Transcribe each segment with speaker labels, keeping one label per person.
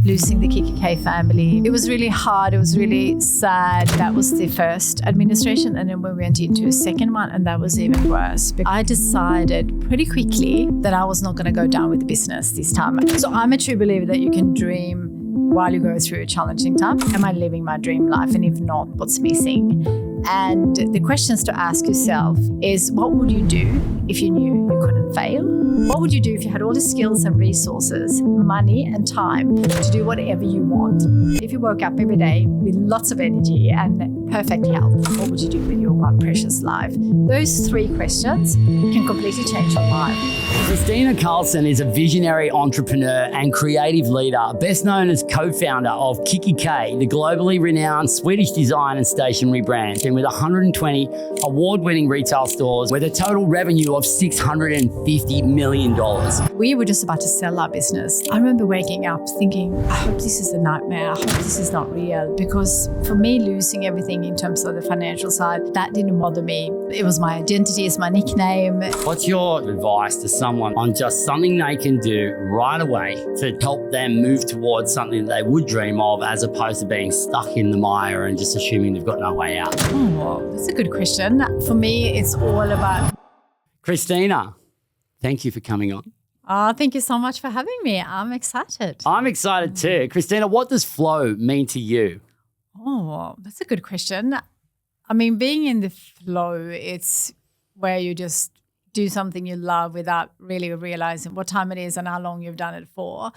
Speaker 1: losing the kikki.K family. It was really hard. It was really sad. That was the first administration. And then we went into a second one, and that was even worse. I decided pretty quickly that I was not going to go down with the business this time. So I'm a true believer that you can dream while you go through a challenging time. Am I living my dream life? And if not, what's missing? And the questions to ask yourself is, what would you do if you knew you couldn't fail? What would you do if you had all the skills and resources, money and time to do whatever you want? If you woke up every day with lots of energy and perfect health, what would you do with your one precious life? Those three questions can completely change your life.
Speaker 2: Kristina Karlsson is a visionary entrepreneur and creative leader, best known as co-founder of kikki.K, the globally renowned Swedish design and stationery brand, and with 120 award-winning retail stores with a total revenue of $650 million.
Speaker 1: We were just about to sell our business. I remember waking up thinking, I hope this is a nightmare. I hope this is not real. Because for me, losing everything in terms of the financial side, that didn't bother me. It was my identity, it's my nickname.
Speaker 2: What's your advice to someone on just something they can do right away to help them move towards something that they would dream of, as opposed to being stuck in the mire and just assuming they've got no way out?
Speaker 1: Oh, that's a good question. For me, it's all about...
Speaker 2: Kristina, thank you for coming on.
Speaker 1: Oh, thank you so much for having me. I'm excited.
Speaker 2: I'm excited too. Kristina, what does flow mean to you?
Speaker 1: Oh, that's a good question. I mean, being in the flow, it's where you just do something you love without really realizing what time it is and how long you've done it for.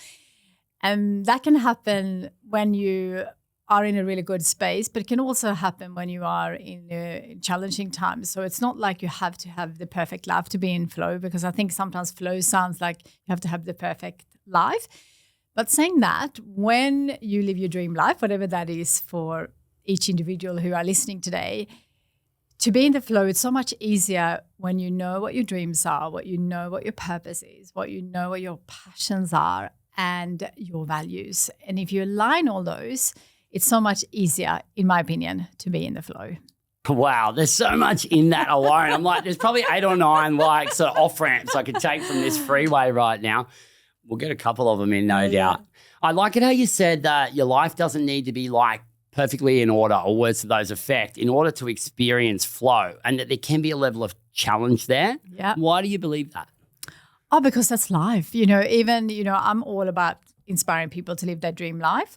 Speaker 1: And that can happen when you are in a really good space, but it can also happen when you are in a challenging times. So it's not like you have to have the perfect life to be in flow, because I think sometimes flow sounds like you have to have the perfect life. But saying that, when you live your dream life, whatever that is for each individual who are listening today, to be in the flow, it's so much easier when you know what your dreams are, what you know what your purpose is, what you know what your passions are, and your values. And if you align all those, it's so much easier, in my opinion, to be in the flow.
Speaker 2: Wow, there's so much in that alone. I'm like, there's probably 8 or 9 like sort of off-ramps I could take from this freeway right now. We'll get a couple of them in, no doubt. I like it how you said that your life doesn't need to be like perfectly in order or words to those effect in order to experience flow, and that there can be a level of challenge there.
Speaker 1: Yeah.
Speaker 2: Why do you believe that?
Speaker 1: Oh, because that's life. I'm all about inspiring people to live their dream life.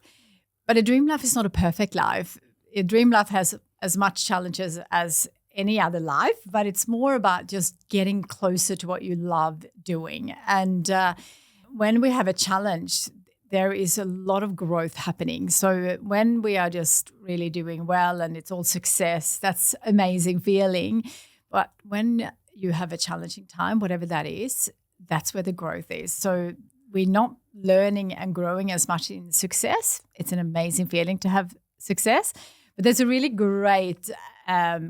Speaker 1: But a dream life is not a perfect life. A dream life has as much challenges as any other life, but it's more about just getting closer to what you love doing. And when we have a challenge, there is a lot of growth happening. So when we are just really doing well and it's all success, that's amazing feeling. But when you have a challenging time, whatever that is, that's where the growth is. So we're not learning and growing as much in success. It's an amazing feeling to have success. But there's a really great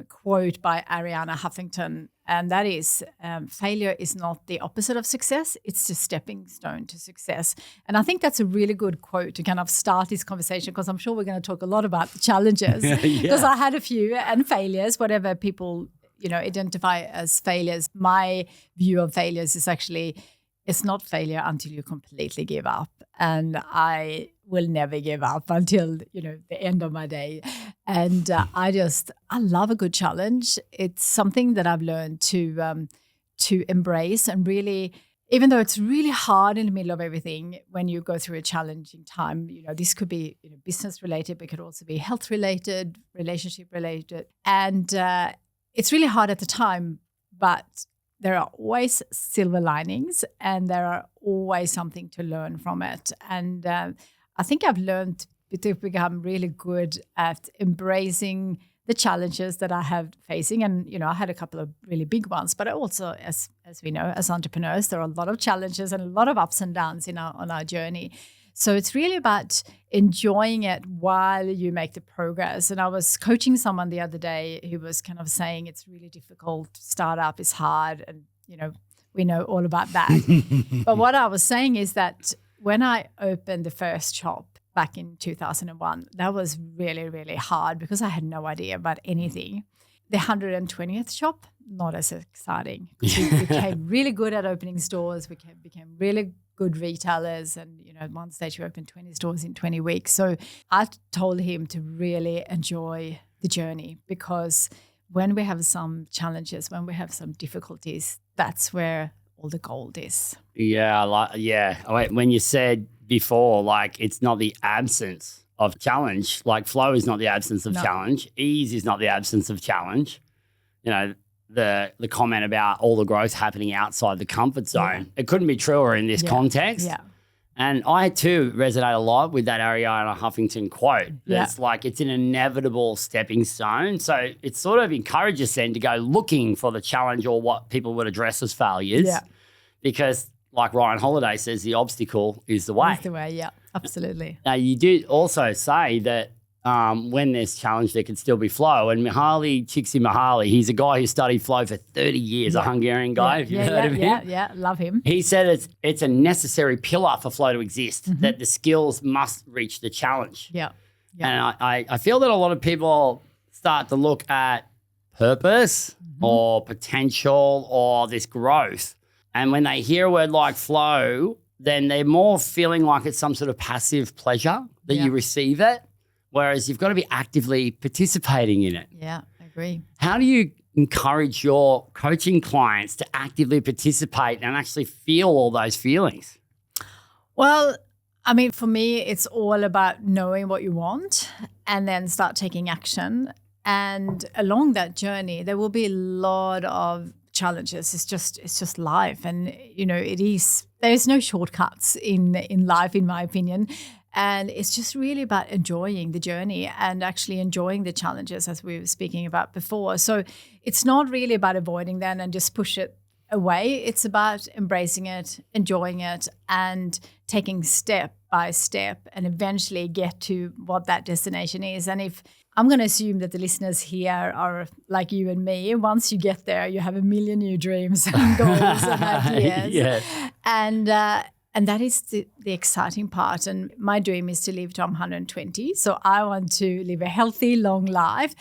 Speaker 1: quote by Ariana Huffington, and that is, failure is not the opposite of success. It's the stepping stone to success. And I think that's a really good quote to kind of start this conversation, because I'm sure we're going to talk a lot about the challenges, because I had a few, and failures, whatever people identify as failures. My view of failures is actually, it's not failure until you completely give up. And I will never give up until, the end of my day. And I love a good challenge. It's something that I've learned to embrace, and really, even though it's really hard in the middle of everything, when you go through a challenging time, this could be business related, but it could also be health related, relationship related. And it's really hard at the time, but there are always silver linings, and there are always something to learn from it. And I think I've learned to become really good at embracing the challenges that I have facing. And, I had a couple of really big ones, but also, as we know, as entrepreneurs, there are a lot of challenges and a lot of ups and downs on our journey. So it's really about enjoying it while you make the progress. And I was coaching someone the other day who was kind of saying it's really difficult, startup is hard, and, we know all about that. But what I was saying is that when I opened the first shop back in 2001, that was really, really hard because I had no idea about anything. The 120th shop, not as exciting. We became really good at opening stores. We became really good retailers. And, at one stage we opened 20 stores in 20 weeks. So I told him to really enjoy the journey, because when we have some challenges, when we have some difficulties, that's where all the gold is.
Speaker 2: When you said before, like, it's not the absence of challenge, like flow is not the absence of challenge. Ease is not the absence of challenge. The comment about all the growth happening outside the comfort zone, it couldn't be truer in this context.
Speaker 1: Yeah.
Speaker 2: And I too resonate a lot with that Ariana Huffington quote. It's like, it's an inevitable stepping stone. So it sort of encourages then to go looking for the challenge or what people would address as failures. Yeah. Because like Ryan Holiday says, the obstacle is the way.
Speaker 1: Is the way, yeah, absolutely.
Speaker 2: Now you did also say that when there's challenge, there can still be flow. And Csikszentmihalyi, he's a guy who studied flow for 30 years, a Hungarian guy, if you've heard of him.
Speaker 1: Yeah, love him.
Speaker 2: He said it's a necessary pillar for flow to exist, that the skills must reach the challenge.
Speaker 1: Yeah.
Speaker 2: And I feel that a lot of people start to look at purpose or potential or this growth. And when they hear a word like flow, then they're more feeling like it's some sort of passive pleasure that you receive it. Whereas you've got to be actively participating in it.
Speaker 1: Yeah, I agree.
Speaker 2: How do you encourage your coaching clients to actively participate and actually feel all those feelings?
Speaker 1: Well, I mean, for me, it's all about knowing what you want and then start taking action. And along that journey, there will be a lot of challenges. It's just life. And, there's no shortcuts in life, in my opinion. And it's just really about enjoying the journey and actually enjoying the challenges, as we were speaking about before. So it's not really about avoiding them and just push it away. It's about embracing it, enjoying it, and taking step by step and eventually get to what that destination is. And if I'm going to assume that the listeners here are like you and me, once you get there, you have a million new dreams and goals and ideas. And that is the exciting part. And my dream is to live till I'm 120. So I want to live a healthy, long life.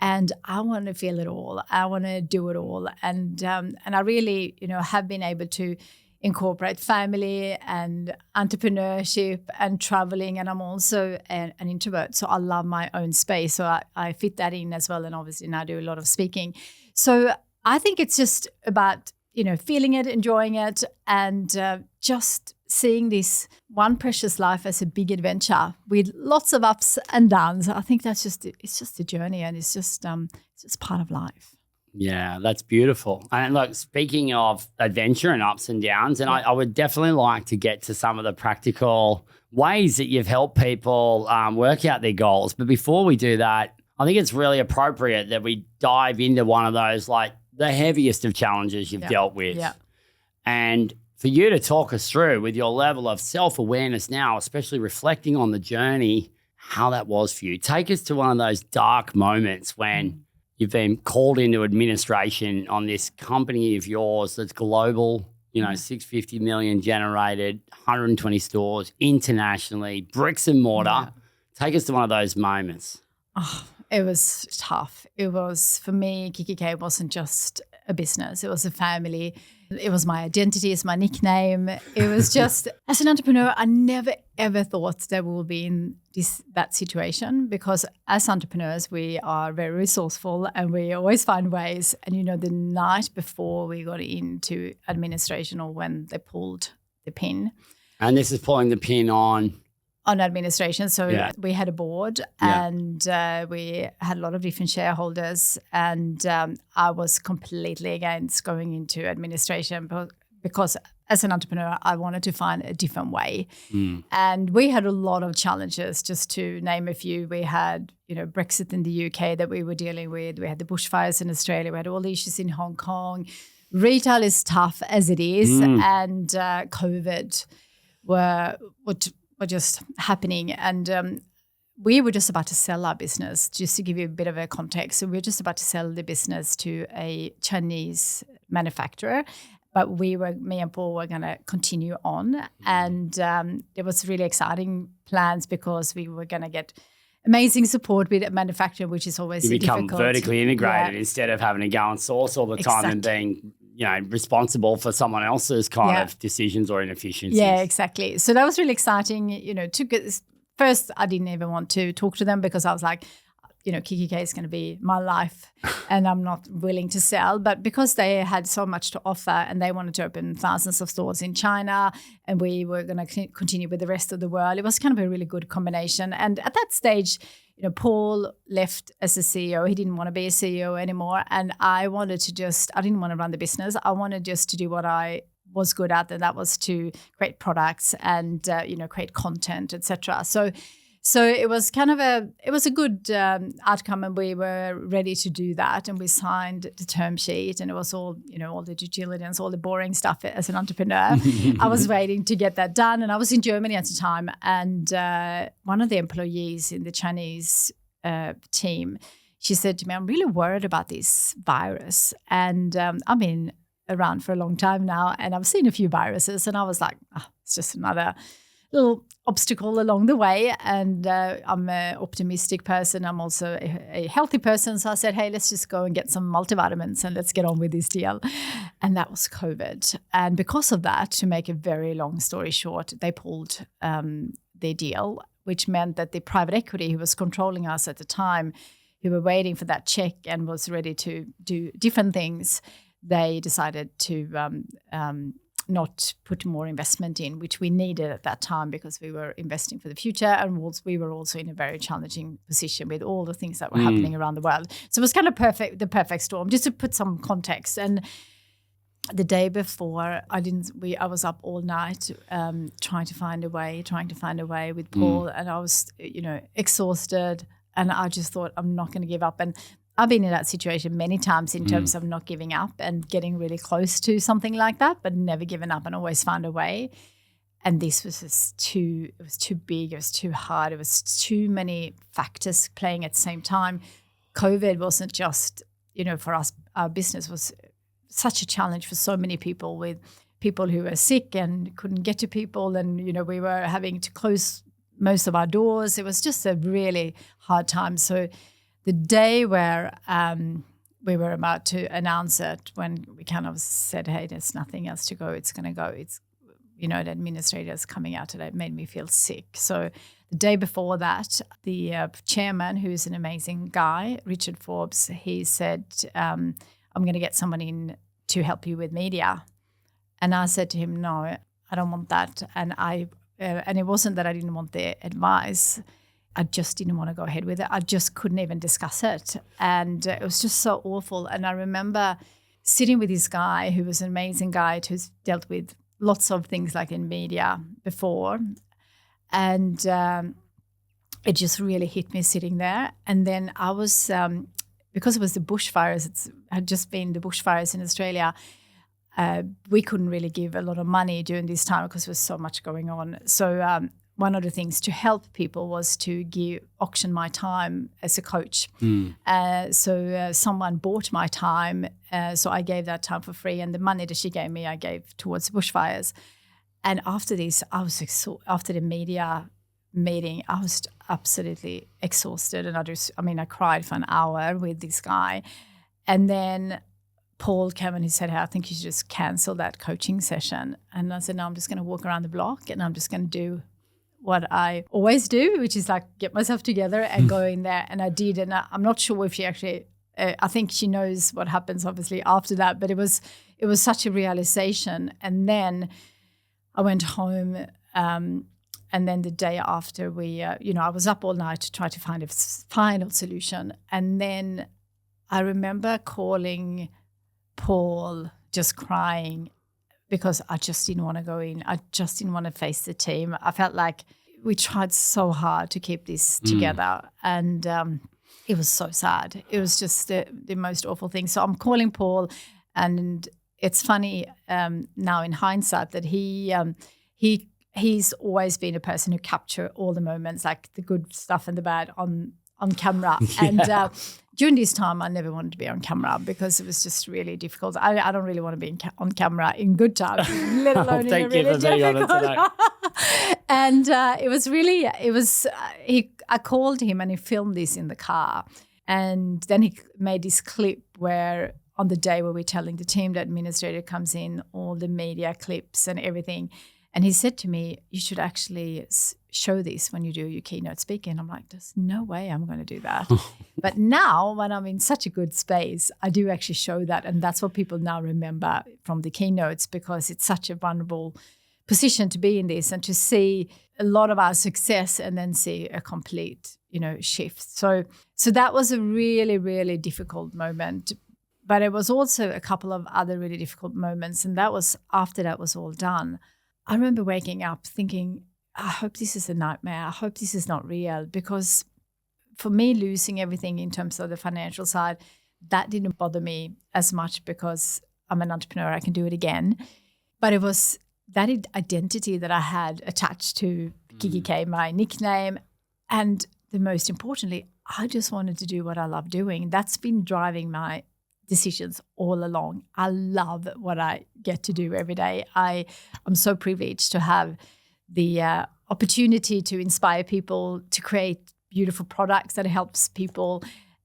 Speaker 1: And I want to feel it all. I want to do it all. And I really, have been able to incorporate family and entrepreneurship and traveling. And I'm also an introvert. So I love my own space. So I fit that in as well. And obviously now I do a lot of speaking. So I think it's just about, feeling it, enjoying it, and just seeing this one precious life as a big adventure with lots of ups and downs. I think it's just a journey, and it's just part of life.
Speaker 2: Yeah, that's beautiful. And look, speaking of adventure and ups and downs, and I would definitely like to get to some of the practical ways that you've helped people work out their goals. But before we do that, I think it's really appropriate that we dive into one of those, like the heaviest of challenges you've dealt with. Yeah. And for you to talk us through with your level of self-awareness now, especially reflecting on the journey, how that was for you. Take us to one of those dark moments when you've been called into administration on this company of yours that's global, 650 million generated, 120 stores internationally, bricks and mortar. Yeah. Take us to one of those moments.
Speaker 1: Oh, it was tough. It was, for me, kikki.K wasn't just a business. It was a family. It was my identity. It's my nickname. It was just, as an entrepreneur, I never, ever thought that we would be in that situation, because as entrepreneurs, we are very resourceful and we always find ways. And, the night before we got into administration, or when they pulled the pin.
Speaker 2: And this is pulling the pin on
Speaker 1: administration. So we had a board and we had a lot of different shareholders, and I was completely against going into administration because as an entrepreneur, I wanted to find a different way. And we had a lot of challenges, just to name a few. We had, Brexit in the UK that we were dealing with. We had the bushfires in Australia. We had all the issues in Hong Kong. Retail is tough as it is. And COVID were just happening. And we were just about to sell our business, just to give you a bit of a context. So we were just about to sell the business to a Chinese manufacturer, but me and Paul were going to continue on. And it was really exciting plans, because we were going to get amazing support with a manufacturer, which is always difficult.
Speaker 2: You become vertically integrated instead of having to go and source all the time and being responsible for someone else's kind of decisions or inefficiencies.
Speaker 1: Yeah, exactly. So that was really exciting. First, I didn't even want to talk to them because I was like, kikki.K is going to be my life and I'm not willing to sell. But because they had so much to offer and they wanted to open thousands of stores in China and we were going to continue with the rest of the world, it was kind of a really good combination. And at that stage, Paul left as a CEO. He didn't want to be a CEO anymore. And I didn't want to run the business. I wanted just to do what I was good at, and that was to create products and, create content, etc. So it was a good outcome, and we were ready to do that, and we signed the term sheet, and it was all, all the due diligence, all the boring stuff as an entrepreneur. I was waiting to get that done, and I was in Germany at the time, and one of the employees in the Chinese team, she said to me, "I'm really worried about this virus," and I've been around for a long time now, and I've seen a few viruses, and I was like, it's just another little obstacle along the way. And I'm an optimistic person. I'm also a healthy person. So I said, hey, let's just go and get some multivitamins and let's get on with this deal. And that was COVID. And because of that, to make a very long story short, they pulled their deal, which meant that the private equity who was controlling us at the time, who were waiting for that check and was ready to do different things, they decided to not put more investment in, which we needed at that time because we were investing for the future, and we were also in a very challenging position with all the things that were happening around the world. So it was kind of the perfect storm. Just to put some context, and the day before, I was up all night trying to find a way with Paul, and I was exhausted, and I just thought, I'm not going to give up. And I've been in that situation many times in terms of not giving up and getting really close to something like that, but never given up and always found a way. And this was just it was too big, it was too hard, it was too many factors playing at the same time. COVID wasn't just, for us, our business was such a challenge for so many people, with people who were sick and couldn't get to people, and, we were having to close most of our doors. It was just a really hard time. So the day where we were about to announce it, when we kind of said, hey, there's nothing else to go, it's going to go. It's, the administrators coming out today made me feel sick. So the day before that, the chairman, who's an amazing guy, Richard Forbes, he said, I'm going to get someone in to help you with media. And I said to him, no, I don't want that. And it wasn't that I didn't want their advice. I just didn't want to go ahead with it. I just couldn't even discuss it. And it was just so awful. And I remember sitting with this guy who was an amazing guy who's dealt with lots of things like in media before. And it just really hit me sitting there. And then I was, because it was the bushfires, it had just been the bushfires in Australia, we couldn't really give a lot of money during this time because there was so much going on. So one of the things to help people was to auction my time as a coach. So someone bought my time, so I gave that time for free, and the money that she gave me, I gave towards the bushfires. And after this, after the media meeting, I was absolutely exhausted, and I cried for an hour with this guy. And then Paul came and he said, hey, I think you should just cancel that coaching session. And I said, no, I'm just going to walk around the block and I'm just going to do what I always do, which is like get myself together and go in there. And I did. And I'm not sure if she actually, I think she knows what happens obviously after that, but it was such a realization. And then I went home, and then the day after I was up all night to try to find a final solution. And then I remember calling Paul, just crying, because I just didn't want to go in. I just didn't want to face the team. I felt like we tried so hard to keep this together, and it was so sad. It was just the most awful thing. So I'm calling Paul, and it's funny now in hindsight that he's always been a person who captured all the moments, like the good stuff and the bad on camera. Yeah. And during this time, I never wanted to be on camera because it was just really difficult. I don't really want to be on camera in good times, let alone in a really difficult. And I called him and he filmed this in the car. And then he made this clip where on the day where we're telling the team, the administrator comes in, all the media clips and everything. And he said to me, you should actually show this when you do your keynote speaking. I'm like, there's no way I'm going to do that. But now when I'm in such a good space, I do actually show that. And that's what people now remember from the keynotes, because it's such a vulnerable position to be in this and to see a lot of our success and then see a complete, shift. So that was a really, really difficult moment. But it was also a couple of other really difficult moments. And that was after that was all done. I remember waking up thinking, I hope this is a nightmare. I hope this is not real, because for me, losing everything in terms of the financial side, that didn't bother me as much because I'm an entrepreneur. I can do it again. But it was that identity that I had attached to kikki.K, my nickname. And the most importantly, I just wanted to do what I love doing. That's been driving my decisions all along. I love what I get to do every day. I'm so privileged to have the opportunity to inspire people, to create beautiful products that helps people,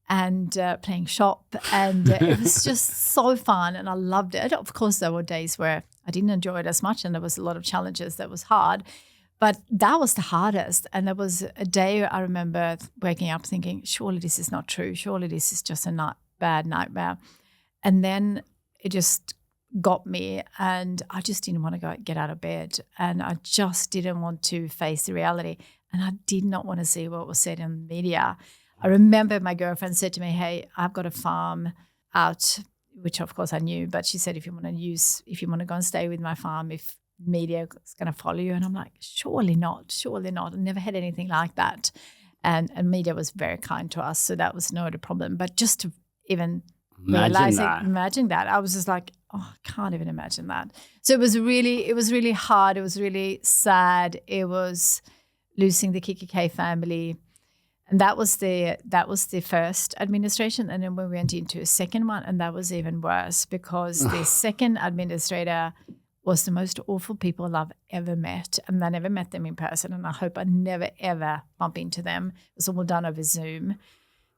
Speaker 1: and playing shop. And it was just so fun, and I loved it. Of course, there were days where I didn't enjoy it as much, and there was a lot of challenges that was hard. But that was the hardest. And there was a day I remember waking up thinking, surely this is not true. Surely this is just a bad nightmare. And then it just got me, and I just didn't want to get out of bed, and I just didn't want to face the reality, and I did not want to see what was said in the media. I remember my girlfriend said to me, hey, I've got a farm out, which of course I knew, but she said, if you want to go and stay with my farm, if media is going to follow you. And I'm like, surely not. I never had anything like that. And media was very kind to us, so that was not a problem. But just to even imagine that, I was just like, oh, I can't even imagine that. So it was really hard. It was really sad. It was losing the kikki.K family. And that was the first administration. And then we went into a second one, and that was even worse, because the second administrator was the most awful people I've ever met. And I never met them in person, and I hope I never, ever bump into them. It was all done over Zoom.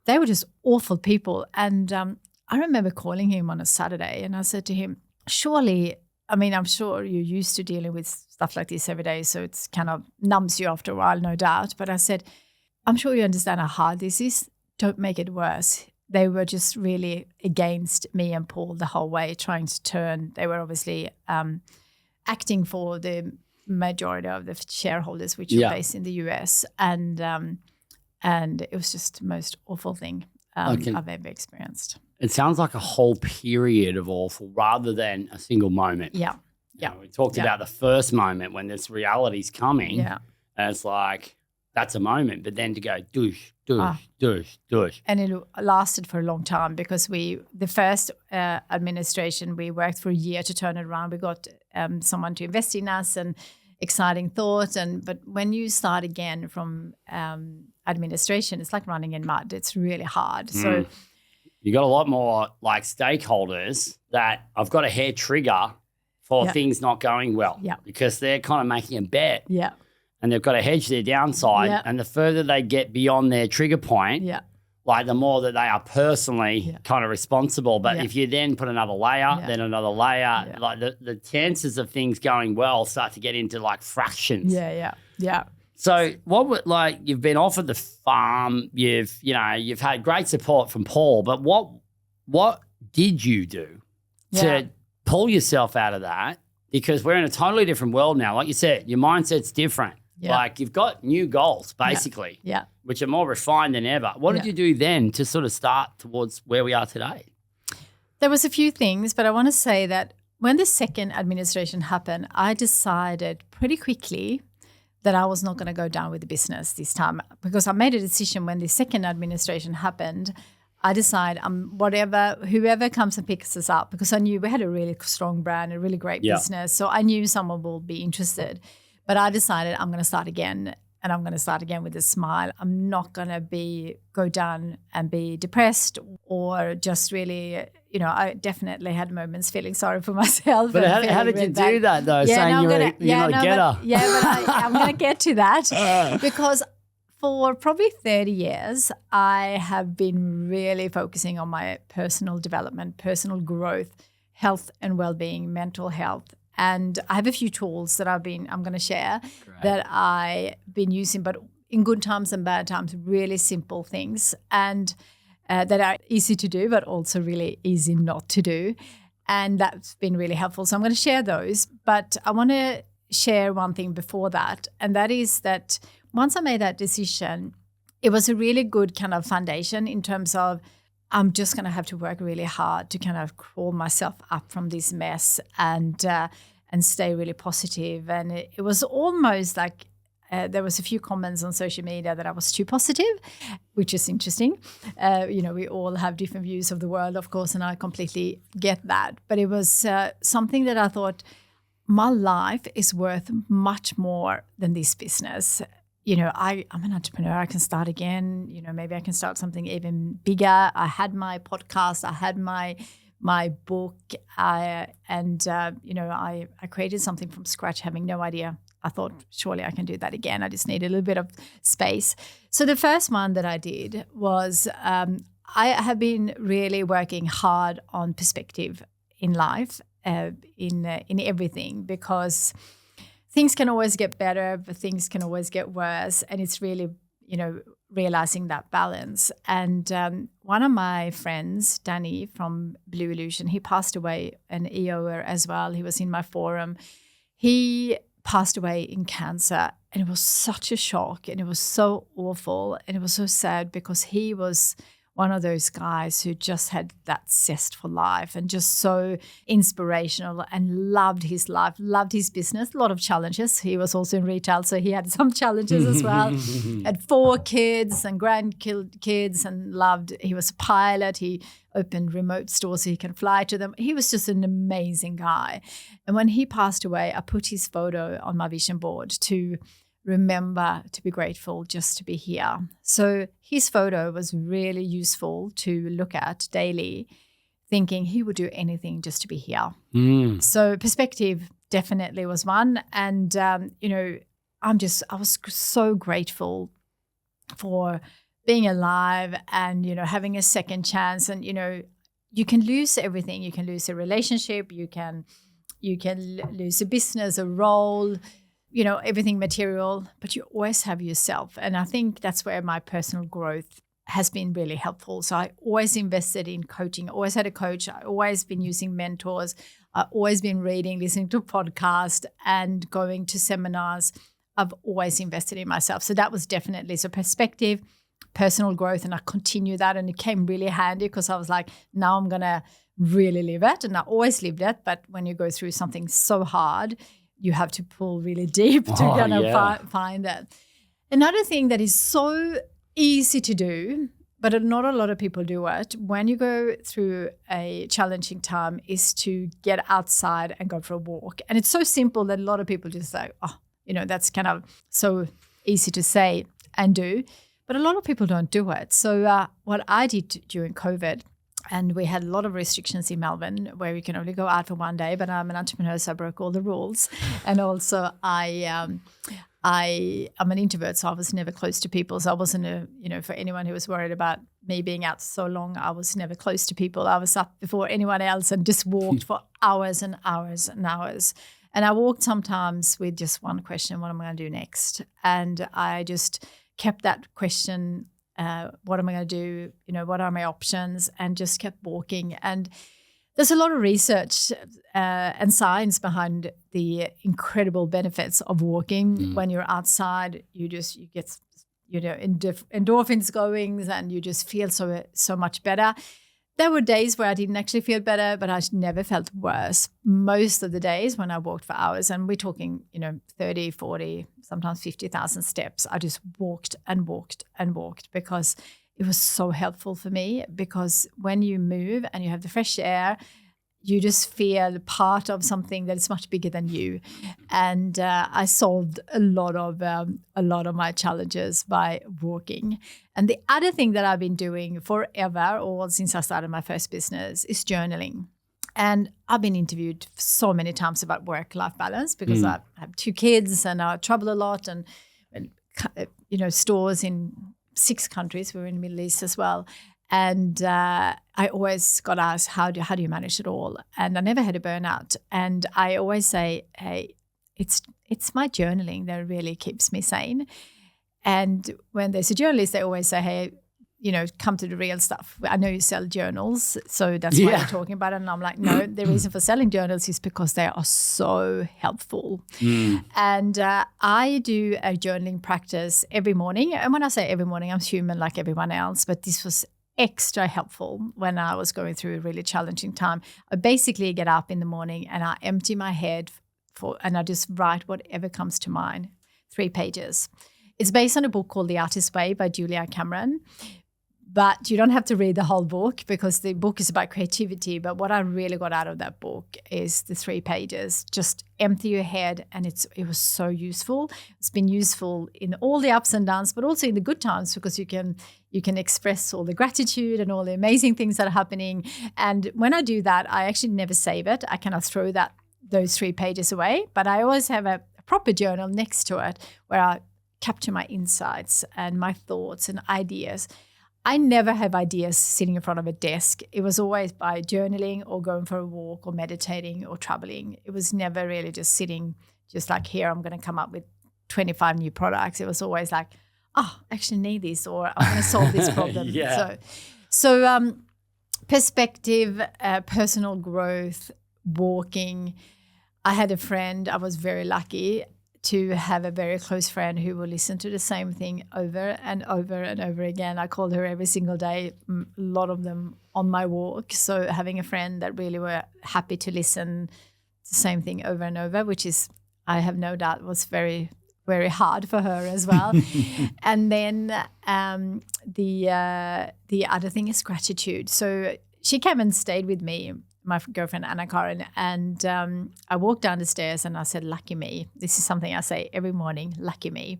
Speaker 1: They were just awful people. And I remember calling him on a Saturday, and I said to him, surely, I'm sure you're used to dealing with stuff like this every day, so it's kind of numbs you after a while, no doubt. But I said, I'm sure you understand how hard this is. Don't make it worse. They were just really against me and Paul the whole way, trying to turn. They were obviously acting for the majority of the shareholders, which are based in the US. And it was just the most awful thing I've ever experienced.
Speaker 2: It sounds like a whole period of awful rather than a single moment.
Speaker 1: Yeah.
Speaker 2: We talked about the first moment when this reality's coming.
Speaker 1: Yeah.
Speaker 2: And it's like, that's a moment, but then to go douche.
Speaker 1: And it lasted for a long time, because the first administration, we worked for a year to turn it around. We got someone to invest in us, and exciting thought. But when you start again from administration, it's like running in mud. It's really hard. So
Speaker 2: you got a lot more like stakeholders that I've got a hair trigger for things not going well, because they're kind of making a bet.
Speaker 1: Yeah.
Speaker 2: And they've got to hedge their downside. And the further they get beyond their trigger point, like the more that they are personally kind of responsible. But if you then put another layer, then another layer, like the chances of things going well start to get into like fractions.
Speaker 1: Yeah.
Speaker 2: So what would, like, you've been offered the farm, you've had great support from Paul, but what did you do to pull yourself out of that? Because we're in a totally different world now. Like you said, your mindset's different. Yeah. Like, you've got new goals, basically, which are more refined than ever. What did you do then to sort of start towards where we are today?
Speaker 1: There was a few things, but I want to say that when the second administration happened, I decided pretty quickly that I was not going to go down with the business this time, because I made a decision when the second administration happened. I decided whoever comes and picks us up, because I knew we had a really strong brand, a really great business. So I knew someone will be interested. But I decided I'm going to start again, and I'm going to start again with a smile. I'm not going to go down and be depressed, or just really, I definitely had moments feeling sorry for myself.
Speaker 2: But how did you do that, though, saying you're not a getter?
Speaker 1: But I'm going to get to that, because for probably 30 years, I have been really focusing on my personal development, personal growth, health and well-being, mental health. And I have a few tools that I'm going to share that I've been using, but in good times and bad times, really simple things and that are easy to do, but also really easy not to do. And that's been really helpful. So I'm going to share those, but I want to share one thing before that. And that is that once I made that decision, it was a really good kind of foundation in terms of I'm just going to have to work really hard to kind of crawl myself up from this mess and stay really positive. And it was almost like there was a few comments on social media that I was too positive, which is interesting. We all have different views of the world, of course, and I completely get that. But it was something that I thought my life is worth much more than this business. I'm an entrepreneur. I can start again. Maybe I can start something even bigger. I had my podcast. I had my book. I created something from scratch, having no idea. I thought, surely I can do that again. I just need a little bit of space. So the first one that I did was I have been really working hard on perspective in life, in everything, because things can always get better, but things can always get worse. And it's really, realizing that balance. And one of my friends, Danny from Blue Illusion, he passed away, an EOer as well. He was in my forum. He passed away in cancer, and it was such a shock, and it was so awful, and it was so sad because he was one of those guys who just had that zest for life and just so inspirational and loved his life, loved his business. A lot of challenges. He was also in retail, so he had some challenges as well. Had 4 kids and grandkids and he was a pilot. He opened remote stores so he can fly to them. He was just an amazing guy. And when he passed away, I put his photo on my vision board to remember to be grateful just to be here. So his photo was really useful to look at daily, thinking he would do anything just to be here. So perspective definitely was one. And, I was so grateful for being alive and, having a second chance. And, you can lose everything. You can lose a relationship. You can lose a business, a role, everything material, but you always have yourself. And I think that's where my personal growth has been really helpful. So I always invested in coaching, always had a coach. I always been using mentors. I always been reading, listening to podcasts and going to seminars. I've always invested in myself. So that was definitely, so perspective, personal growth, and I continue that. And it came really handy because I was like, now I'm going to really live it. And I always lived it. But when you go through something so hard, you have to pull really deep to find that. Another thing that is so easy to do, but not a lot of people do it, when you go through a challenging time, is to get outside and go for a walk. And it's so simple that a lot of people just say, that's kind of so easy to say and do. But a lot of people don't do it. So what I did during COVID, and we had a lot of restrictions in Melbourne where you can only go out for one day, but I'm an entrepreneur, so I broke all the rules. And also I'm an introvert, so I was never close to people. So I wasn't, for anyone who was worried about me being out so long, I was never close to people. I was up before anyone else and just walked for hours and hours and hours. And I walked sometimes with just one question: what am I going to do next? And I just kept that question, what am I going to do? What are my options? And just kept walking. And there's a lot of research and science behind the incredible benefits of walking. When you're outside, you get, endorphins going, and you just feel so much better. There were days where I didn't actually feel better, but I never felt worse. Most of the days when I walked for hours, and we're talking, 30, 40, sometimes 50,000 steps, I just walked and walked and walked because it was so helpful for me. Because when you move and you have the fresh air, you just feel part of something that is much bigger than you. And I solved a lot of my challenges by walking. And the other thing that I've been doing forever, or since I started my first business, is journaling. And I've been interviewed so many times about work-life balance because I have 2 kids and I travel a lot and stores in 6 countries. We were in the Middle East as well. And I always got asked, how do you manage it all? And I never had a burnout. And I always say, hey, it's my journaling that really keeps me sane. And when there's a journalist, they always say, hey, come to the real stuff. I know you sell journals, so that's why you're talking about it. And I'm like, no, the reason for selling journals is because they are so helpful. And I do a journaling practice every morning. And when I say every morning, I'm human like everyone else, but this was extra helpful when I was going through a really challenging time. I basically get up in the morning and I empty my head and I just write whatever comes to mind, 3 pages. It's based on a book called The Artist's Way by Julia Cameron. But you don't have to read the whole book because the book is about creativity. But what I really got out of that book is the 3 pages. Just empty your head, and it was so useful. It's been useful in all the ups and downs, but also in the good times, because you can express all the gratitude and all the amazing things that are happening. And when I do that, I actually never save it. I cannot throw those 3 pages away, but I always have a proper journal next to it where I capture my insights and my thoughts and ideas. I never have ideas sitting in front of a desk. It was always by journaling or going for a walk or meditating or traveling. It was never really just sitting, just like, here, I'm going to come up with 25 new products. It was always like, I actually need this, or I'm going to solve this problem. So perspective, personal growth, walking. I had a friend, I was very lucky to have a very close friend who will listen to the same thing over and over and over again. I called her every single day, a lot of them on my walk. So having a friend that really were happy to listen to the same thing over and over, which is, I have no doubt, was very, very hard for her as well. And then the other thing is gratitude. So she came and stayed with me, my girlfriend Anna Karin, and I walked down the stairs and I said, lucky me. This is something I say every morning, lucky me.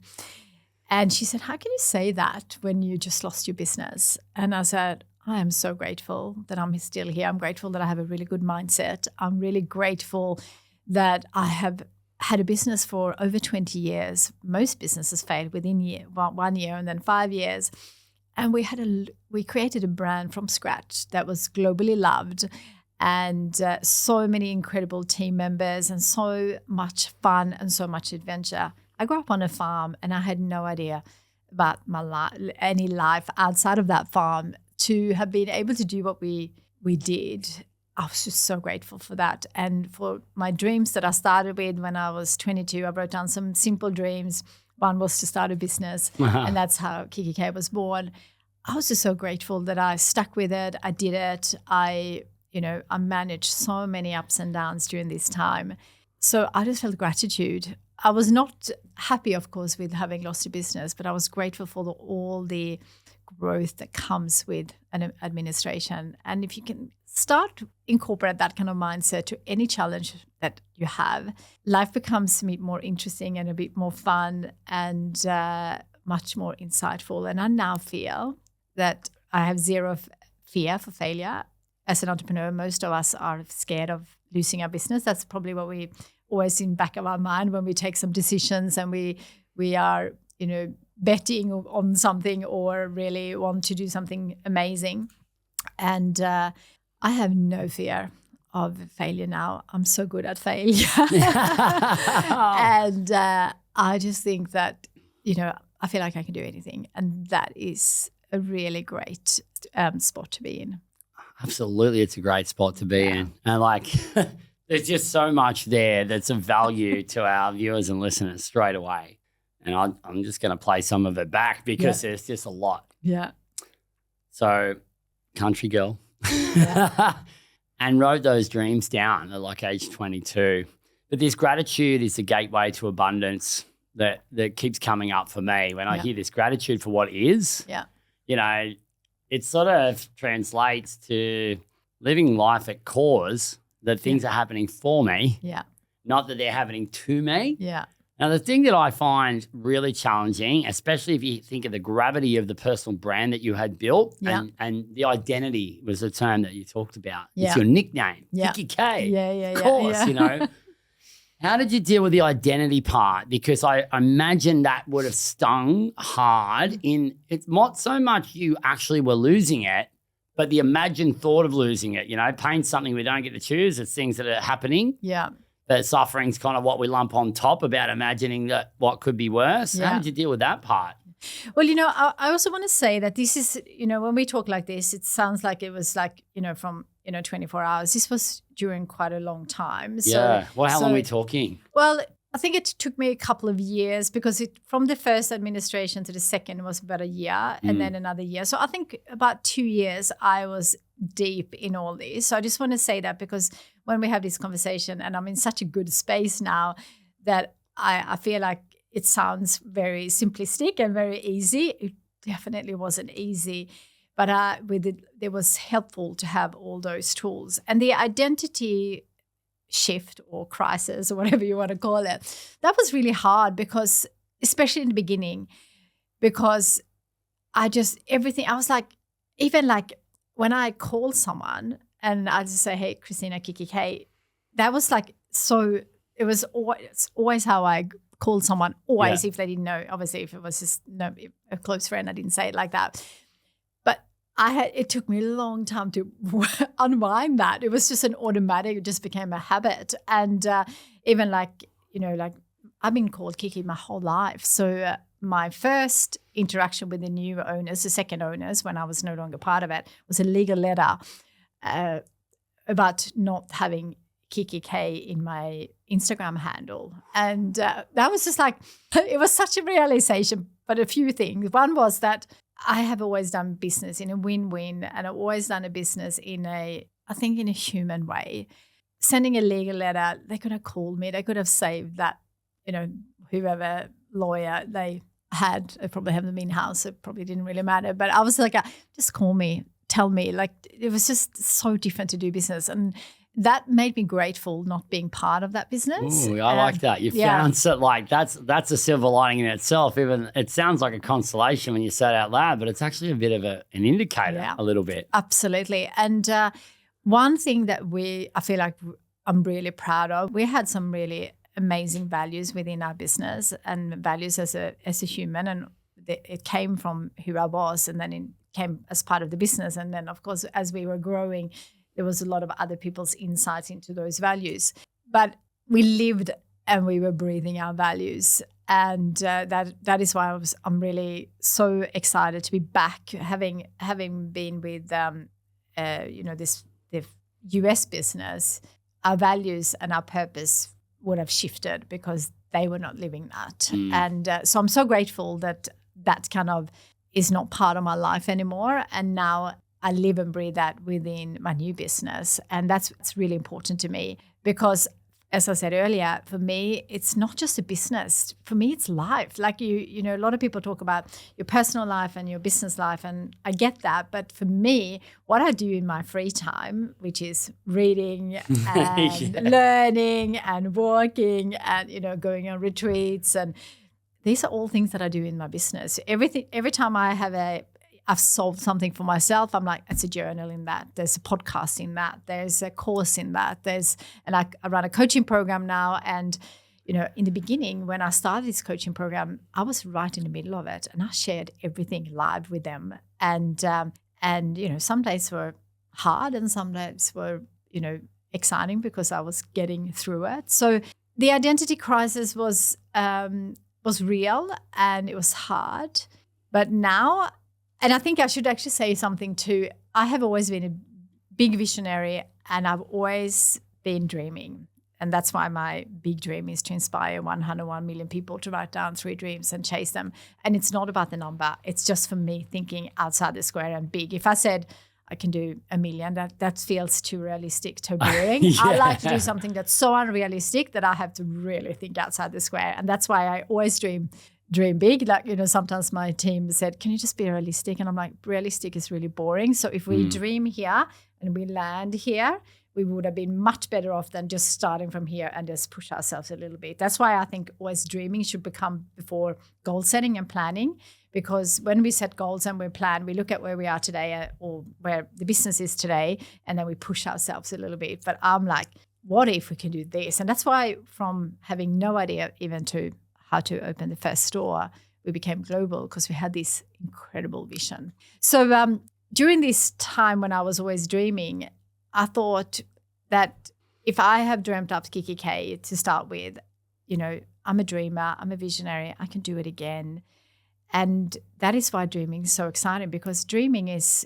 Speaker 1: And she said, how can you say that when you just lost your business? And I said, I am so grateful that I'm still here. I'm grateful that I have a really good mindset. I'm really grateful that I have had a business for over 20 years. Most businesses fail within 1 year and then 5 years. And we created a brand from scratch that was globally loved, and so many incredible team members and so much fun and so much adventure. I grew up on a farm and I had no idea about any life outside of that farm. To have been able to do what we did, I was just so grateful for that. And for my dreams that I started with when I was 22, I wrote down some simple dreams. One was to start a business, and that's how kikki.K was born. I was just so grateful that I stuck with it. I did it. I managed so many ups and downs during this time. So I just felt gratitude. I was not happy, of course, with having lost a business, but I was grateful for all the growth that comes with an administration. And if you can start incorporate that kind of mindset to any challenge that you have, life becomes a bit more interesting and a bit more fun and much more insightful. And I now feel that I have zero fear for failure. As an entrepreneur, most of us are scared of losing our business. That's probably what we always in back of our mind when we take some decisions and we are, betting on something or really want to do something amazing. And I have no fear of failure now. I'm so good at failure. And I just think that, I feel like I can do anything. And that is a really great spot to be in.
Speaker 2: Absolutely, it's a great spot to be in. And there's just so much there that's of value to our viewers and listeners straight away. And I'm just going to play some of it back because there's just a lot.
Speaker 1: Yeah.
Speaker 2: So, country girl. And wrote those dreams down at age 22. But this gratitude is the gateway to abundance that keeps coming up for me when I hear this gratitude for what is.
Speaker 1: Yeah.
Speaker 2: It sort of translates to living life at cause, that things are happening for me, not that they're happening to me.
Speaker 1: Yeah.
Speaker 2: Now, the thing that I find really challenging, especially if you think of the gravity of the personal brand that you had built, and the identity was the term that you talked about. It's your nickname, kikki.K.
Speaker 1: Yeah.
Speaker 2: Of course, How did you deal with the identity part? Because I imagine that would have stung hard it's not so much you actually were losing it, but the imagined thought of losing it. Pain's something we don't get to choose. It's things that are happening.
Speaker 1: Yeah.
Speaker 2: But suffering's kind of what we lump on top about imagining that what could be worse.
Speaker 1: Yeah.
Speaker 2: How did you deal with that part?
Speaker 1: Well, I also want to say that this is, when we talk like this, it sounds like it was like, from, 24 hours. This was during quite a long time.
Speaker 2: Yeah. Well, how long are we talking?
Speaker 1: Well, I think it took me a couple of years because from the first administration to the second was about a year and then another year. So I think about 2 years I was deep in all this. So I just want to say that because when we have this conversation and I'm in such a good space now that I feel like it sounds very simplistic and very easy. It definitely wasn't easy, but it was helpful to have all those tools. And the identity shift or crisis or whatever you want to call it, that was really hard because, especially in the beginning, because I was like, even like when I call someone and I just say, hey, Kristina kikki.K, that was like, so it was always how I called someone, always, if they didn't know. Obviously, if it was just a close friend, I didn't say it like that. But it took me a long time to unwind that. It was just an automatic, it just became a habit. And even like I've been called Kiki my whole life. So my first interaction with the new owners, the second owners, when I was no longer part of it, was a legal letter about not having kikki.K in my Instagram handle. And that was just like, it was such a realization, but a few things. One was that I have always done business in a win-win, and I've always done a business in a human way. Sending a legal letter, they could have called me, they could have saved that, whoever lawyer they had, they probably have them in-house, it probably didn't really matter. But I was like, just call me, tell me. Like, it was just so different to do business. And that made me grateful not being part of that business.
Speaker 2: Ooh, I like that. You found that's a silver lining in itself. Even it sounds like a consolation when you say it out loud, but it's actually a bit of an indicator, a little bit.
Speaker 1: Absolutely. And one thing that I feel like I'm really proud of, we had some really amazing values within our business and values as a human, and it came from who I was, and then it came as part of the business. And then, of course, as we were growing, there was a lot of other people's insights into those values. But we lived and we were breathing our values. And that is why I'm really so excited to be back, having been with the US business. Our values and our purpose would have shifted because they were not living that. And so I'm so grateful that kind of is not part of my life anymore. And now I live and breathe that within my new business. And that's really important to me because, as I said earlier, for me, it's not just a business. For me, it's life. Like a lot of people talk about your personal life and your business life, and I get that. But for me, what I do in my free time, which is reading and learning and walking and, going on retreats, and these are all things that I do in my business. Every time I've solved something for myself, I'm like, it's a journal in that. There's a podcast in that. There's a course in that. And I run a coaching program now. And, in the beginning, when I started this coaching program, I was right in the middle of it. And I shared everything live with them. And some days were hard and some days were, exciting because I was getting through it. So the identity crisis was real and it was hard. But now, and I think I should actually say something too. I have always been a big visionary and I've always been dreaming. And that's why my big dream is to inspire 101 million people to write down 3 dreams and chase them. And it's not about the number. It's just for me thinking outside the square and big. If I said I can do 1 million, that feels too realistic, too boring. I like to do something that's so unrealistic that I have to really think outside the square. And that's why I always dream big. Like, sometimes my team said, can you just be realistic? And I'm like, realistic is really boring. So if we dream here and we land here, we would have been much better off than just starting from here and just push ourselves a little bit. That's why I think always dreaming should become before goal setting and planning, because when we set goals and we plan, we look at where we are today or where the business is today, and then we push ourselves a little bit. But I'm like, what if we can do this? And that's why from having no idea even to how to open the first store, we became global because we had this incredible vision. So during this time when I was always dreaming, I thought that if I have dreamt up kikki.K to start with, I'm a dreamer, I'm a visionary, I can do it again. And that is why dreaming is so exciting, because dreaming is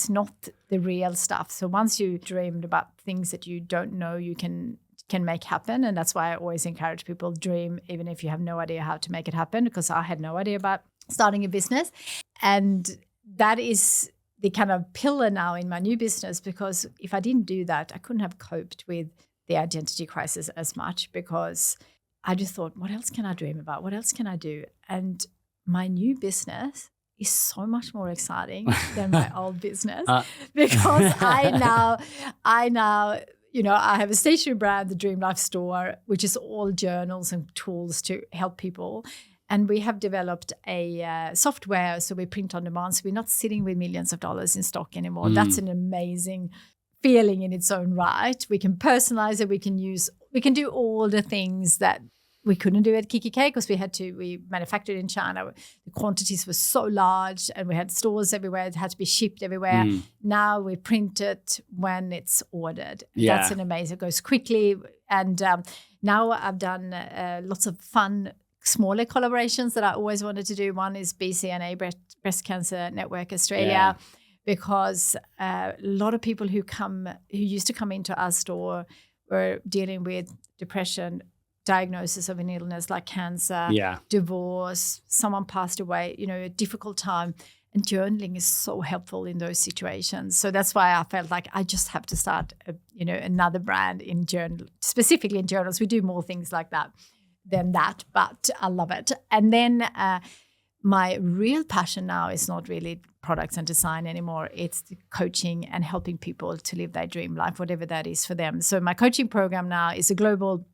Speaker 1: not the real stuff. So once you dreamed about things that you don't know you can make happen, and that's why I always encourage people dream even if you have no idea how to make it happen, because I had no idea about starting a business. And that is the kind of pillar now in my new business, because if I didn't do that, I couldn't have coped with the identity crisis as much, because I just thought, what else can I dream about? What else can I do? And my new business is so much more exciting than my old business because I now, I have a stationery brand, the Dream Life Store, which is all journals and tools to help people. And we have developed a software, so we print on demand. So we're not sitting with millions of dollars in stock anymore. That's an amazing feeling in its own right. We can personalize it. We can do all the things that we couldn't do at kikki.K because we manufactured in China. The quantities were so large and we had stores everywhere. It had to be shipped everywhere. Now we print it when it's ordered.
Speaker 2: Yeah.
Speaker 1: That's an amazing, it goes quickly. And now I've done lots of fun, smaller collaborations that I always wanted to do. One is BCNA, Breast Cancer Network Australia, because a lot of people who used to come into our store were dealing with depression, diagnosis of an illness like cancer, divorce, someone passed away, a difficult time. And journaling is so helpful in those situations. So that's why I felt like I just have to start, another brand in specifically in journals. We do more things like that than that, but I love it. And then my real passion now is not really products and design anymore. It's the coaching and helping people to live their dream life, whatever that is for them. So my coaching program now is a global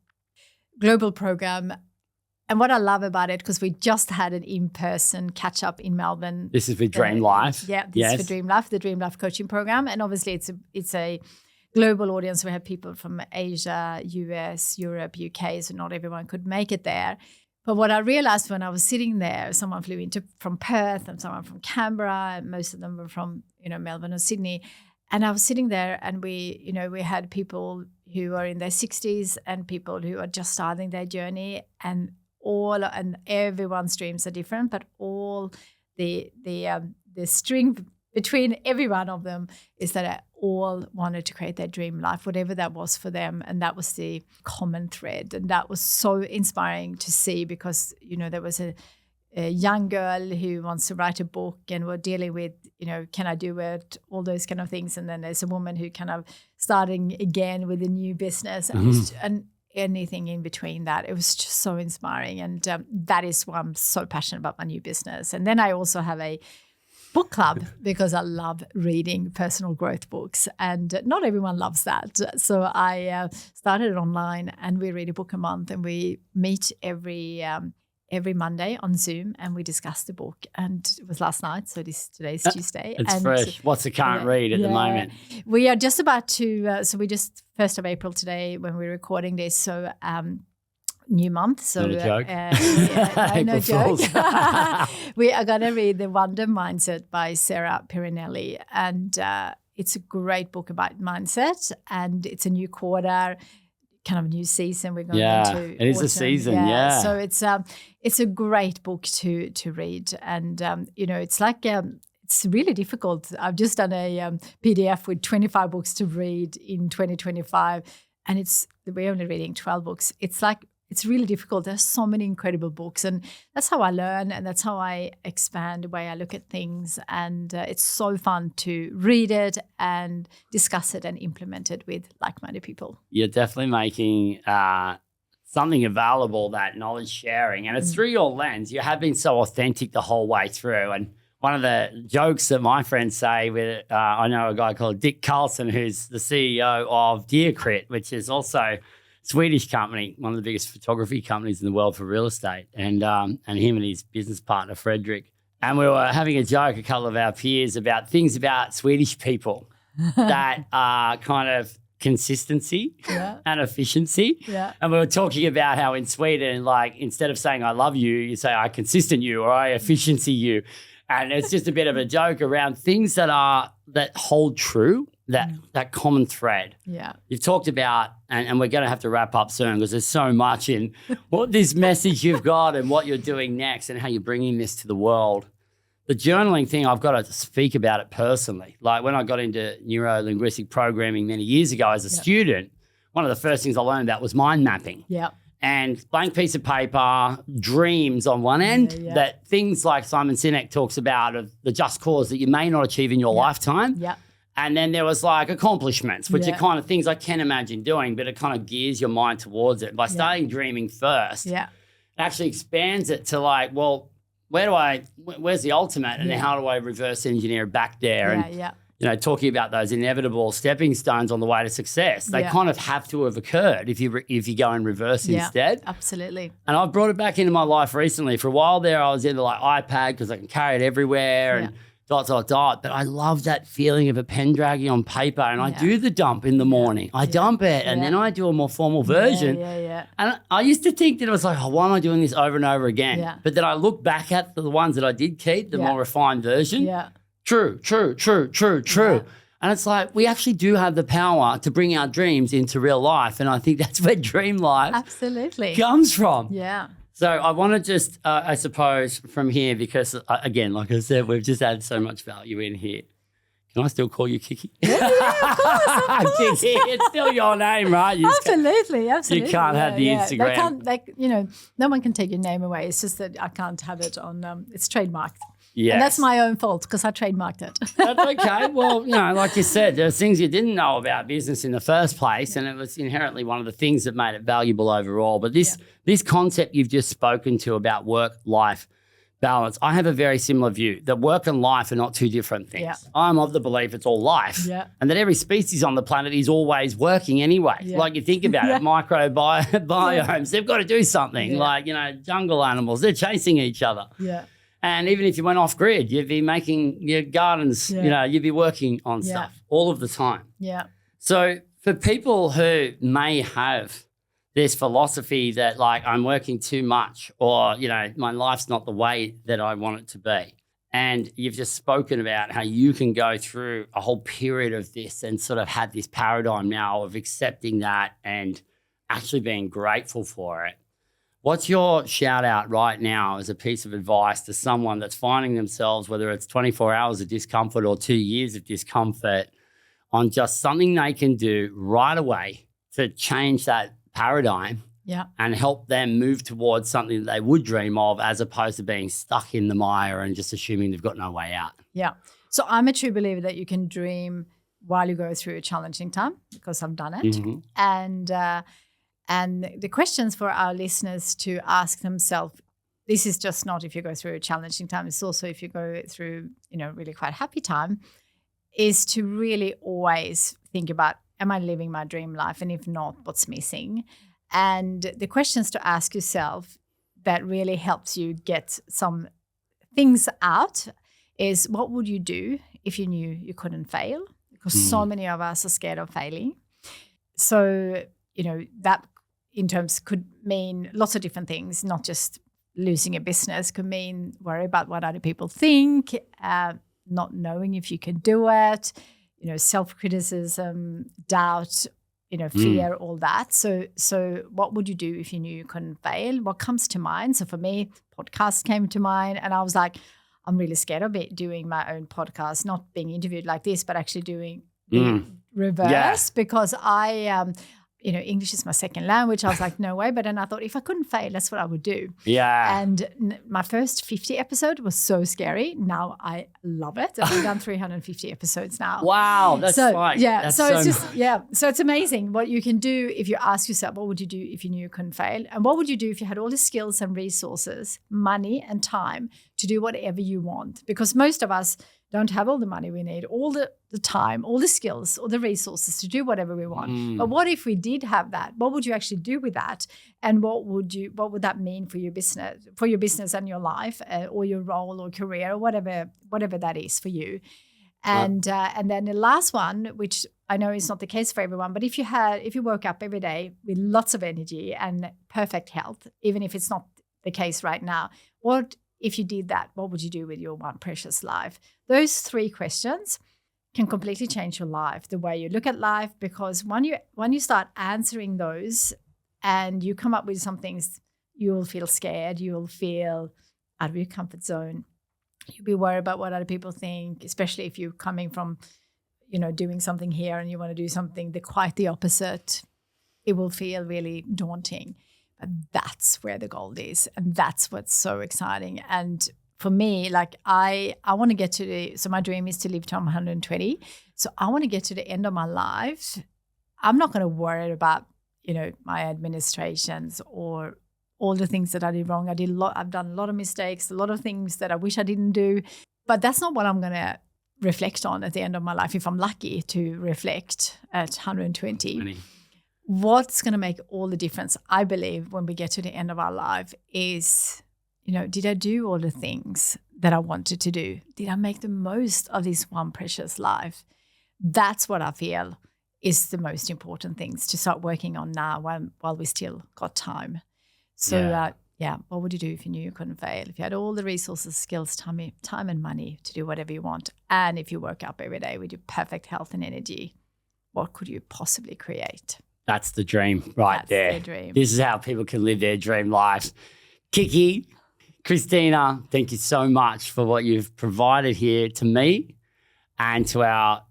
Speaker 1: program. And what I love about it, because we just had an in-person catch-up in Melbourne.
Speaker 2: This is for Dream Life.
Speaker 1: Yeah, this is for Dream Life, the Dream Life coaching program. And obviously it's a global audience. We have people from Asia, US, Europe, UK, so not everyone could make it there. But what I realized when I was sitting there, someone flew from Perth and someone from Canberra, and most of them were from, Melbourne or Sydney. And I was sitting there and we had people who are in their 60s and people who are just starting their journey, and everyone's dreams are different, but all the string between every one of them is that I all wanted to create their dream life, whatever that was for them. And that was the common thread. And that was so inspiring to see, because, there was a young girl who wants to write a book and we're dealing with, can I do it? All those kind of things. And then there's a woman who kind of starting again with a new business and anything in between that. It was just so inspiring. And that is why I'm so passionate about my new business. And then I also have a book club because I love reading personal growth books, and not everyone loves that. So I started it online, and we read a book a month, and we meet every Monday on Zoom, and we discuss the book. And it was last night, so today's Tuesday.
Speaker 2: It's
Speaker 1: and
Speaker 2: fresh. What's the current read at the moment?
Speaker 1: We are just about to. So we just 1st of April today when we're recording this. So. New month, so
Speaker 2: not a joke.
Speaker 1: No joke. We are going to read The Wonder Mindset by Sarah Pirinelli, and it's a great book about mindset. And it's a new quarter, kind of a new season. We're going into
Speaker 2: it is a season. Yeah.
Speaker 1: So it's a great book to read, and it's like. It's really difficult. I've just done a PDF with 25 books to read in 2025, and we're only reading 12 books. It's really difficult. There's so many incredible books, and that's how I learn, and that's how I expand the way I look at things. And it's so fun to read it and discuss it and implement it with like-minded people.
Speaker 2: You're definitely making something available, that knowledge sharing, and it's through your lens. You have been so authentic the whole way through. And one of the jokes that my friends say with I know a guy called Dick Karlsson, who's the CEO of Deercrit, which is also Swedish company, one of the biggest photography companies in the world for real estate, and him and his business partner, Frederick. And we were having a joke, a couple of our peers, about things about Swedish people that are kind of consistency
Speaker 1: Yeah.
Speaker 2: and efficiency.
Speaker 1: Yeah.
Speaker 2: And we were talking about how in Sweden, like instead of saying I love you, you say I consistent you or I efficiency you. And it's just a bit of a joke around things that hold true, that common thread.
Speaker 1: Yeah.
Speaker 2: You've talked about, and we're going to have to wrap up soon because there's so much in what this message you've got and what you're doing next and how you're bringing this to the world. The journaling thing, I've got to speak about it personally. Like when I got into neuro-linguistic programming many years ago as a student, one of the first things I learned about was mind mapping.
Speaker 1: Yeah.
Speaker 2: And blank piece of paper, dreams on one end, that things like Simon Sinek talks about of the just cause that you may not achieve in your lifetime.
Speaker 1: Yeah.
Speaker 2: And then there was like accomplishments, which are kind of things I can imagine doing, but it kind of gears your mind towards it. By starting dreaming first, it actually expands it to like, well, where's the ultimate and how do I reverse engineer it back there? And talking about those inevitable stepping stones on the way to success, they kind of have to have occurred if you go in reverse instead.
Speaker 1: Absolutely.
Speaker 2: And I've brought it back into my life recently. For a while there, I was into like iPad because I can carry it everywhere and dot. But I love that feeling of a pen dragging on paper, and I do the dump in the morning. I dump it, and then I do a more formal version. And I used to think that it was like, oh, why am I doing this over and over again? But then I look back at the ones that I did keep, the more refined version. True. And it's like we actually do have the power to bring our dreams into real life, and I think that's where dream life comes from.
Speaker 1: Yeah.
Speaker 2: So I want to just, I suppose, from here, because, again, like I said, we've just had so much value in here. Can I still call you Kiki?
Speaker 1: Yeah, of course.
Speaker 2: Kiki, it's still your name, right?
Speaker 1: Absolutely.
Speaker 2: You can't have the Instagram.
Speaker 1: They can't, no one can take your name away. It's just that I can't have it on, it's trademarked.
Speaker 2: Yes.
Speaker 1: And that's my own fault because I trademarked it.
Speaker 2: That's okay. Well, like you said, there's things you didn't know about business in the first place, and it was inherently one of the things that made it valuable overall. But this concept you've just spoken to about work-life balance, I have a very similar view that work and life are not two different things.
Speaker 1: Yeah.
Speaker 2: I'm of the belief it's all life, and that every species on the planet is always working anyway. Like you think about it, microbiomes, they've got to do something. Like, jungle animals, they're chasing each other.
Speaker 1: Yeah.
Speaker 2: And even if you went off grid, you'd be making your gardens, you'd be working on stuff all of the time.
Speaker 1: Yeah.
Speaker 2: So for people who may have this philosophy that like I'm working too much or, my life's not the way that I want it to be, and you've just spoken about how you can go through a whole period of this and sort of have this paradigm now of accepting that and actually being grateful for it. What's your shout out right now as a piece of advice to someone that's finding themselves, whether it's 24 hours of discomfort or 2 years of discomfort, on just something they can do right away to change that paradigm and help them move towards something that they would dream of as opposed to being stuck in the mire and just assuming they've got no way out?
Speaker 1: Yeah. So I'm a true believer that you can dream while you go through a challenging time because I've done it. Mm-hmm. And the questions for our listeners to ask themselves, this is just not if you go through a challenging time, it's also if you go through, really quite happy time, is to really always think about, am I living my dream life? And if not, what's missing? And the questions to ask yourself that really helps you get some things out is, what would you do if you knew you couldn't fail? Because so many of us are scared of failing. So, that in terms could mean lots of different things, not just losing a business, could mean worry about what other people think, not knowing if you can do it, self-criticism, doubt, fear, all that. So what would you do if you knew you couldn't fail? What comes to mind? So for me, podcast came to mind, and I was like, I'm really scared of doing my own podcast, not being interviewed like this, but actually doing reverse because I English is my second language. I was like, no way. But then I thought, if I couldn't fail, that's what I would do. Yeah. And my first 50 episode was so scary. Now I love it. I've done 350 episodes now.
Speaker 2: Wow. That's like, that's
Speaker 1: so it's just, so it's amazing what you can do if you ask yourself, what would you do if you knew you couldn't fail? And what would you do if you had all the skills and resources, money and time to do whatever you want? Because most of us don't have all the money we need, all the time, all the skills, all the resources to do whatever we want. But what if we did have that? What would you actually do with that? And what would that mean for your business and your life, or your role or career, or whatever that is for you? And then the last one, which I know is not the case for everyone, but if you woke up every day with lots of energy and perfect health, even if it's not the case right now, what if you did that? What would you do with your one precious life? Those 3 questions can completely change your life, the way you look at life, because when you start answering those and you come up with some things, you'll feel scared, you'll feel out of your comfort zone. You'll be worried about what other people think, especially if you're coming from, doing something here and you want to do something quite the opposite. It will feel really daunting. But that's where the gold is. And that's what's so exciting. And for me, like I want to get so my dream is to live to 120. So I want to get to the end of my life. I'm not going to worry about, my administrations or all the things that I did wrong. I've done a lot of mistakes, a lot of things that I wish I didn't do. But that's not what I'm going to reflect on at the end of my life, if I'm lucky to reflect at 120. What's going to make all the difference, I believe, when we get to the end of our life is, did I do all the things that I wanted to do? Did I make the most of this one precious life? That's what I feel is the most important things to start working on now while we still got time. So, what would you do if you knew you couldn't fail? If you had all the resources, skills, time and money to do whatever you want, and if you woke up every day with your perfect health and energy, what could you possibly create?
Speaker 2: That's the dream right there.
Speaker 1: That's the dream.
Speaker 2: This is how people can live their dream lives. Kikki, Kristina, thank you so much for what you've provided here to me and to our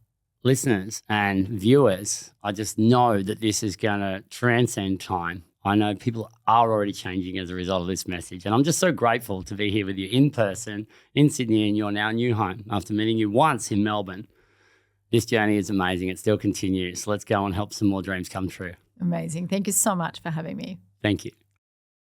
Speaker 2: listeners and viewers. I just know that this is going to transcend time. I know people are already changing as a result of this message. And I'm just so grateful to be here with you in person in Sydney in your now new home after meeting you once in Melbourne. This journey is amazing. It still continues. Let's go and help some more dreams come true.
Speaker 1: Amazing. Thank you so much for having me.
Speaker 2: Thank you.